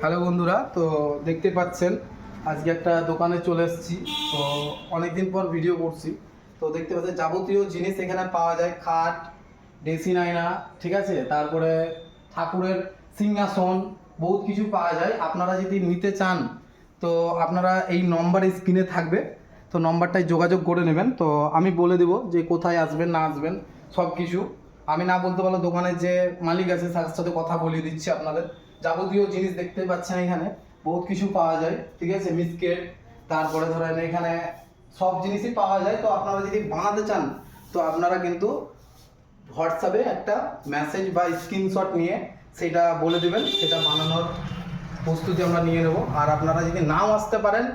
Hello বন্ধুরা, তো দেখতে পাচ্ছেন আজকে একটা দোকানে চলে এসেছি। তো অনেকদিন পর ভিডিও করছি। তো দেখতে পাচ্ছেন যাবতীয় জিনিস এখানে পাওয়া যায়, খাট, ড্রেসিং আয়না, ঠিক আছে, তারপরে ঠাকুরের সিংহাসন, বহুত কিছু পাওয়া যায়। আপনারা যদি নিতে চান তো আপনারা এই নম্বর স্ক্রিনে থাকবে, তো নম্বরটায় যোগাযোগ করে নেবেন। তো আমি বলে দেবো যে কোথায় আসবেন না আসবেন সব কিছু। আমি না বলতে পারলে দোকানের যে মালিক আছে তার সাথে কথা বলিয়ে দিচ্ছি আপনাদের। যাবতীয় জিনিস দেখতে পাচ্ছেন এখানে বহুত কিছু পাওয়া যায়, ঠিক আছে, মিসকেট, তারপরে ধরেন এখানে সব জিনিসই পাওয়া যায়। তো আপনারা যদি বানাতে চান তো আপনারা কিন্তু হোয়াটসঅ্যাপে একটা মেসেজ বা স্ক্রিনশট নিয়ে সেটা বলে দেবেন, সেটা বানানোর প্রস্তুতি আমরা নিয়ে নেব। আর আপনারা যদি নাও আসতে পারেন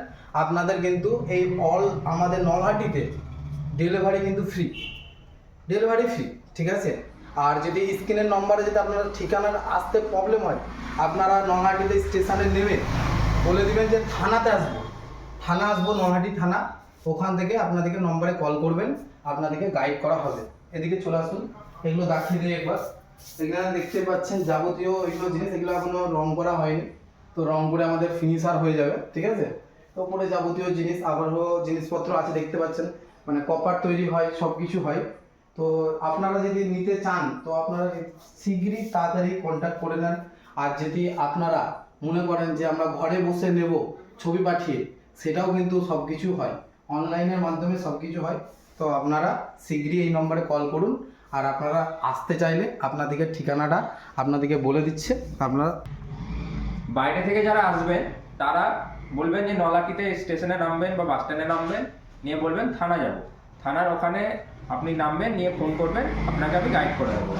আপনাদের কিন্তু এই আমাদের নলহাটিতে ডেলিভারি কিন্তু ফ্রি, ডেলিভারি ফ্রি, ঠিক আছে। আর যদি স্ক্রিনের নম্বরে যদি আপনার ঠিকানার আসতে প্রবলেম হয়, আপনারা নলহাটিতে স্টেশনে নেমে বলে দিবেন যে থানাতে আসবো, থানা আসবো, নলহাটি থানা, ওখান থেকে আপনাদেরকে নম্বরে কল করবেন, আপনাদেরকে গাইড করা হবে। এদিকে চলে আসুন, এগুলো দেখিয়ে দিই একবার। এখানে দেখতে পাচ্ছেন যাবতীয় এগুলো জিনিস, এগুলো এখনো রং করা হয়নি, তো রং করে আমাদের ফিনিশার হয়ে যাবে, ঠিক আছে। তো উপরে যাবতীয় জিনিস আবারও জিনিসপত্র আছে দেখতে পাচ্ছেন, মানে কপার তৈরি হয়, সব কিছু হয়। তো আপনারা যদি নিতে চান তো আপনারা শীঘ্রই তাড়াতাড়ি কন্ট্যাক্ট করে নেন। আর যদি আপনারা মনে করেন যে আমরা ঘরে বসে নেব ছবি পাঠিয়ে, সেটাও কিন্তু সব কিছু হয়, অনলাইনের মাধ্যমে সব কিছু হয়। তো আপনারা শীঘ্রই এই নম্বরে কল করুন। আর আপনারা আসতে চাইলে আপনাদেরকে ঠিকানাটা আপনাদেরকে বলে দিচ্ছে। আপনারা বাইরে থেকে যারা আসবেন তারা বলবেন যে নলাকিতে স্টেশনে নামবেন বা বাস স্ট্যান্ডে নামবেন, নিয়ে বলবেন থানা যাব, থানার ওখানে আপনি নামবেন, নিয়ে ফোন করবেন, আপনাকে আমি গাইড করে দেবো।